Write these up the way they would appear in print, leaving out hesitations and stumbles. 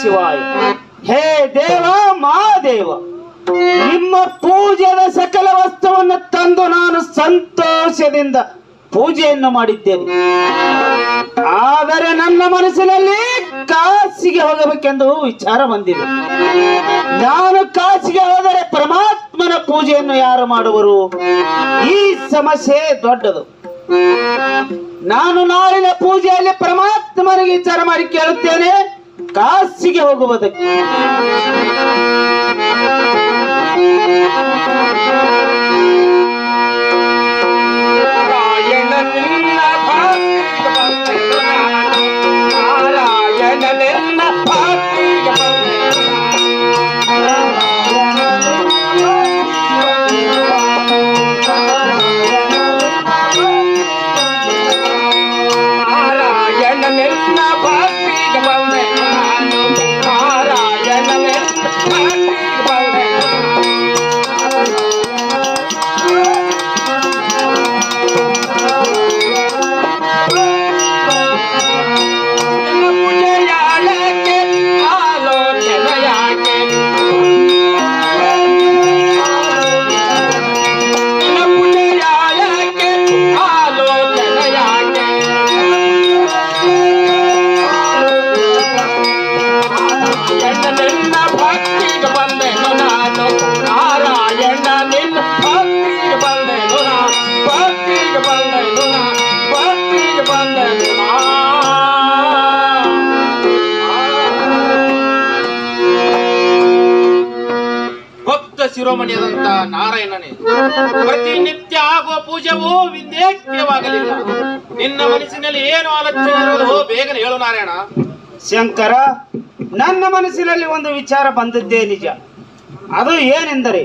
ಶಿವಾಯ. ಹೇ ದೇವ ಮಹಾದೇವ, ನಿಮ್ಮ ಪೂಜೆಯ ಸಕಲ ವಸ್ತುವನ್ನು ತಂದು ನಾನು ಸಂತೋಷದಿಂದ ಪೂಜೆಯನ್ನು ಮಾಡಿದ್ದೇನೆ. ಆದರೆ ನನ್ನ ಮನಸ್ಸಿನಲ್ಲಿ ಕಾಶಿಗೆ ಹೋಗಬೇಕೆಂದು ವಿಚಾರ ಬಂದಿದೆ. ನಾನು ಕಾಶಿಗೆ ಹೋದರೆ ಪರಮಾತ್ಮನ ಪೂಜೆಯನ್ನು ಯಾರು ಮಾಡುವರು? ಈ ಸಮಸ್ಯೆ ದೊಡ್ಡದು. ನಾನು ನಾಳಿನ ಪೂಜೆಯಲ್ಲಿ ಪರಮಾತ್ಮನಿಗೆ ವಿಚಾರ ಮಾಡಿ ಕೇಳುತ್ತೇನೆ ಕಾಶಿಗೆ ಹೋಗುವುದಕ್ಕೆ. ಶಿರೋಮಣಿಯಾದಂತ ನಾರಾಯಣನೇ, ಪ್ರತಿನಿತ್ಯ ಆಗುವ ಪೂಜೆಗೂ ವಿಂದೇಕ್ಯವಾಗಲಿಲ್ಲ. ನಿನ್ನ ಮನಸ್ಸಿನಲ್ಲಿ ಏನು ಆಲೋಚನೆ ಇರುವುದು ಬೇಗನೆ ಹೇಳು ನಾರಾಯಣ. ಶಂಕರ, ನನ್ನ ಮನಸ್ಸಿನಲ್ಲಿ ಒಂದು ವಿಚಾರ ಬಂದದ್ದೇ ನಿಜ. ಅದು ಏನೆಂದರೆ,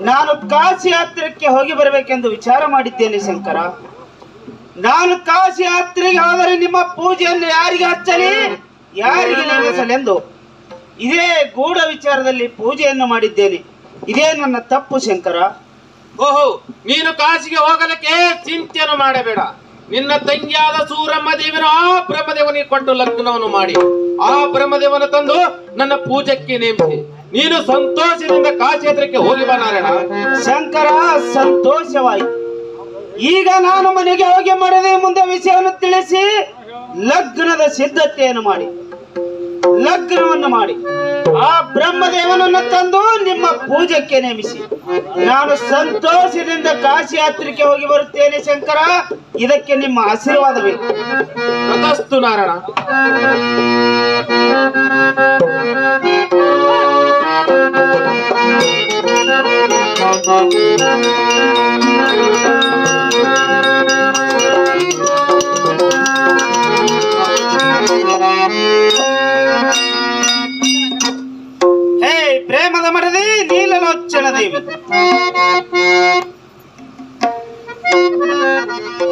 ನಾನು ಕಾಶಿ ಯಾತ್ರೆಗೆ ಹೋಗಿ ಬರಬೇಕೆಂದು ವಿಚಾರ ಮಾಡಿದ್ದೇನೆ ಶಂಕರ. ನಾನು ಕಾಶಿ ಯಾತ್ರೆಗೆ ಹೋದರೆ ನಿಮ್ಮ ಪೂಜೆಯನ್ನು ಯಾರಿಗೆ ಹಚ್ಚಲಿ, ಯಾರಿಗೆ ನೇಮಿಸಲೆಂದು ಇದೇ ಗೂಢ ವಿಚಾರದಲ್ಲಿ ಪೂಜೆಯನ್ನು ಮಾಡಿದ್ದೇನೆ. ಇದೇ ನನ್ನ ತಪ್ಪು ಶಂಕರ. ಓಹೋ, ನೀನು ಕಾಶಿಗೆ ಹೋಗಲಿಕ್ಕೆ ಚಿಂತೆಯನ್ನು ಮಾಡಬೇಡ. ನಿನ್ನ ತಂಗಿಯಾದ ಸೂರಮ್ಮ ದೇವಿನ ಆ ಬ್ರಹ್ಮದೇವನಿಗೆ ಕೊಟ್ಟು ಲಗ್ನವನ್ನು ಮಾಡಿ ಆ ಬ್ರಹ್ಮದೇವನ ತಂದು ನನ್ನ ಪೂಜೆಗೆ ನೇಮಿಸಿ ನೀನು ಸಂತೋಷದಿಂದ ಕಾಶಿ ಯಾತ್ರೆಗೆ ಹೋಗಿ ಬಾ ನಾರಾಯಣ. ಶಂಕರ, ಸಂತೋಷವಾಯಿತು. ಈಗ ನಾನು ಮನೆಗೆ ಹೋಗಿ ಮಾಡದೆ ಮುಂದೆ ವಿಷಯವನ್ನು ತಿಳಿಸಿ ಲಗ್ನದ ಸಿದ್ಧತೆಯನ್ನು ಮಾಡಿ ಲಗ್ನವನ್ನು ಮಾಡಿ ಆ ಬ್ರಹ್ಮದೇವನನ್ನು ತಂದು ನಿಮ್ಮ ಪೂಜೆಗೆ ನೇಮಿಸಿ ನಾನು ಸಂತೋಷದಿಂದ ಕಾಶಿ ಯಾತ್ರೆಗೆ ಹೋಗಿ ಬರುತ್ತೇನೆ ಶಂಕರ. ಇದಕ್ಕೆ ನಿಮ್ಮ ಆಶೀರ್ವಾದ ಬೇಕು. ತಥಾಸ್ತು ನಾರಾಯಣ. ಹೇ ಪ್ರೇಮದ ಮಡದಿ ನೀಲಲೋಚನ ದೇವಿ.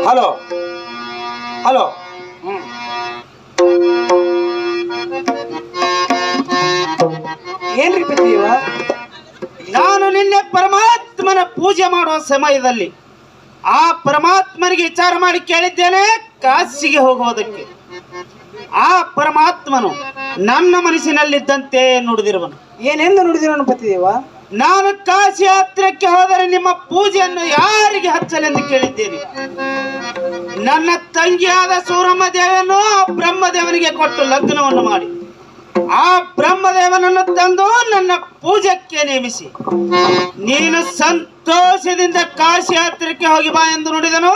Hello hello. ಏನ್ರಿ ಬಿದ್ದೀವ? ನಾನು ನಿನ್ನೆ ಪರಮಾತ್ಮನ ಪೂಜೆ ಮಾಡುವ ಸಮಯದಲ್ಲಿ ಆ ಪರಮಾತ್ಮನಿಗೆ ವಿಚಾರ ಮಾಡಿ ಕೇಳಿದ್ದೇನೆ ಕಾಶಿಗೆ ಹೋಗುವುದಕ್ಕೆ. ಆ ಪರಮಾತ್ಮನು ನನ್ನ ಮನಸ್ಸಿನಲ್ಲಿದ್ದಂತೆ ನುಡಿದಿರುವನು. ಏನೆಂದು ನುಡಿದಿರೋನು ಪತಿದೇವ? ನಾನು ಕಾಶಿ ಯಾತ್ರೆಗೆ ಹೋದರೆ ನಿಮ್ಮ ಪೂಜೆಯನ್ನು ಯಾರಿಗೆ ಹಚ್ಚಲೆಂದು ಕೇಳಿದ್ದೇನೆ. ನನ್ನ ತಂಗಿಯಾದ ಸೂರಮ್ಮ ದೇವಿಯನ್ನು ಆ ಬ್ರಹ್ಮದೇವನಿಗೆ ಕೊಟ್ಟು ಲಗ್ನವನ್ನು ಮಾಡಿ ಆ ಬ್ರಹ್ಮದೇವನನ್ನು ತಂದು ನನ್ನ ಪೂಜೆಗೆ ನೇಮಿಸಿ ನೀನು ಸಂತೋಷದಿಂದ ಕಾಶಿ ಯಾತ್ರೆಗೆ ಹೋಗಿ ಬಾ ಎಂದು ನುಡಿದನು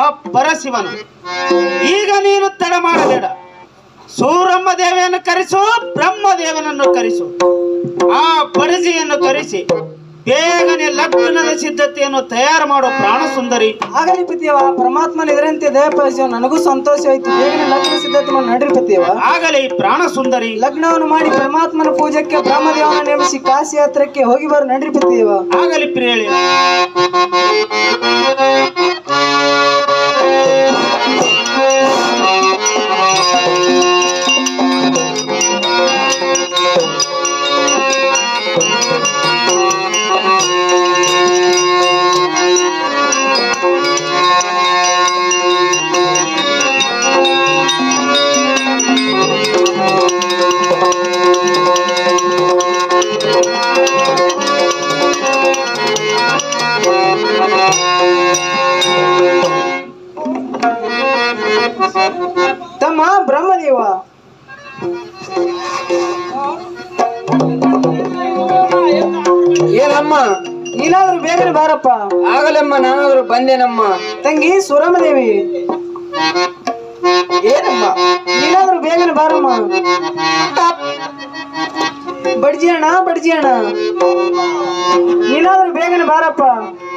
ಆ ಪರಶಿವನು. ಈಗ ನೀನು ತಡ ಮಾಡಬೇಡ. ಸೂರಮ್ಮ ದೇವಿಯನ್ನು ಕರೆಸು, ಬ್ರಹ್ಮದೇವನನ್ನು ಕರೆಸು, ಆ ಬಡಜಿಯನ್ನು ಕರೆಸಿ ಬೇಗನೆ ಲಗ್ನದ ಸಿದ್ಧತೆಯನ್ನು ತಯಾರು ಮಾಡೋ ಪ್ರಾಣ ಸುಂದರಿ. ಆಗಲಿ ಪತಿಯವ, ಪರಮಾತ್ಮನ ಇದರಂತೆ ದಯಪಾಲಿಸುವ ನನಗೂ ಸಂತೋಷವಾಯಿತು. ಬೇಗನೆ ಲಗ್ನ ಸಿದ್ಧತೆ ಮಾಡಿ ನಡ್ರಿ ಪತಿಯವ. ಆಗಲಿ ಪ್ರಾಣ ಸುಂದರಿ. ಲಗ್ನವನ್ನು ಮಾಡಿ ಪರಮಾತ್ಮನ ಪೂಜೆಗೆ ಬ್ರಹ್ಮದೇವನ ನೇಮಿಸಿ ಕಾಶಿ ಯಾತ್ರಕ್ಕೆ ಹೋಗಿ ಬರ ನಡ್ರಿ ಪತಿಯವ. ಆಗಲಿ ಪ್ರಿಯಳಿ. ತಮ್ಮ ಬ್ರಹ್ಮದೇವ, ಏನಮ್ಮ? ನೀನಾದ್ರೂ ಬೇಗನೆ ಬಾರಪ್ಪ. ಆಗಲಮ್ಮ, ನಾನಾದ್ರೂ ಬಂದೇನಮ್ಮ. ತಂಗಿ ಸುರಮದೇವಿ, ಏನಮ್ಮ? ನೀನಾದ್ರೂ ಬೇಗನೆ ಬಾರಮ್ಮ. ಬಡ್ಜಿ ಅಣ್ಣ, ನೀನಾದ್ರೂ ಬೇಗನೆ ಬಾರಪ್ಪ.